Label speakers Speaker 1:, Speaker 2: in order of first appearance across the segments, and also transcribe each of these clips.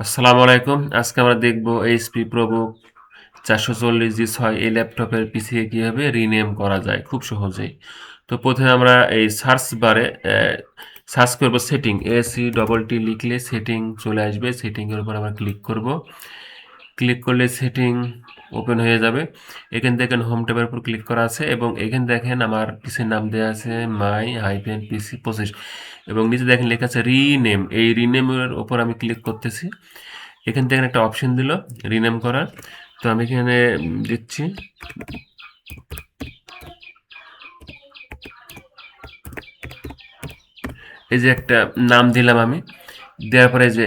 Speaker 1: আসসালামু আলাইকুম। আজকে আমরা দেখব এইচপি প্রোবুক 440G6 এই ল্যাপটপের পিসি কিভাবে রিনেম করা যায় খুব সহজেই। তো প্রথমে আমরা এই সার্চ বারে সার্চ করব সেটিং, ACTT লিখলে সেটিং চলে আসবে। সেটিং এর উপর আমরা ক্লিক করব। ক্লিক করলে সেটিং ওপেন হয়ে যাবে। এখানে দেখেন হোম ট্যাবের উপর ক্লিক করা আছে এবং এখানে দেখেন আমার পিসির নাম দেওয়া আছে my-pc25 এবং নিচে দেখেন লেখা আছে রিনেম। এই রিনেমের উপর আমি ক্লিক করতেছি। এখান থেকে একটা অপশন দিল রিনেম করার। তো আমি এখানে দিচ্ছি এই যে একটা নাম দিলাম আমি। দেওয়ার পরে যে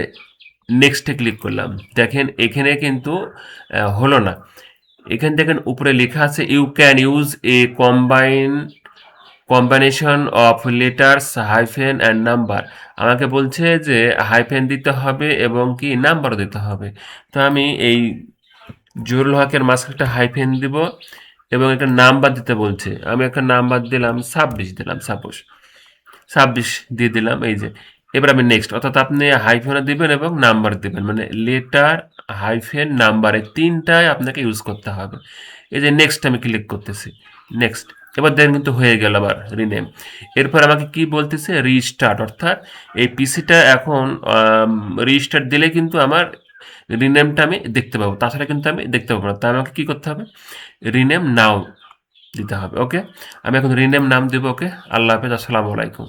Speaker 1: নেক্সটে ক্লিক করলাম। দেখেন এখানে কিন্তু হলো না। এখানে দেখেন উপরে লেখা আছে you can use a combination of letters hyphen and number. আমাকে বলছে যে হাইফেন দিতে হবে এবং কি নাম্বারও দিতে হবে। তো আমি এই জোরুল হকের মাঝখানে একটা হাইফেন দিব এবং একটা নাম্বার দিতে বলছে। আমি একটা নাম্বার দিলাম 26 দিলাম সাপোজ। 26 দিয়ে দিলাম এই যে। এবার আমি নেক্সট অর্থাৎ আপনি হাইফেনও দিবেন এবং নাম্বার দিবেন। মানে লেটার, হাইফেন, নাম্বার এই ৩ টাই আপনাকে ইউজ করতে হবে। এই যে নেক্সট আমি ক্লিক করতেছি। নেক্সট। এবার দেখেন কিন্তু হয়ে গেল আবার রিনেম। এরপর আমাকে কি বলতেছে রিস্টার্ট অর্থাৎ এই পিসিটা এখন রিস্টার্ট দিলে কিন্তু আমার রিনেমটা আমি দেখতে পাবো। তাছাড়া কিন্তু আমি দেখতে পাবো না। তাই আমাকে কি করতে হবে? রিনেম নাও দিতে হবে। ওকে? আমি এখন রিনেম নাম দেব। ওকে? আল্লাহ হাফেজ। আসসালামু আলাইকুম।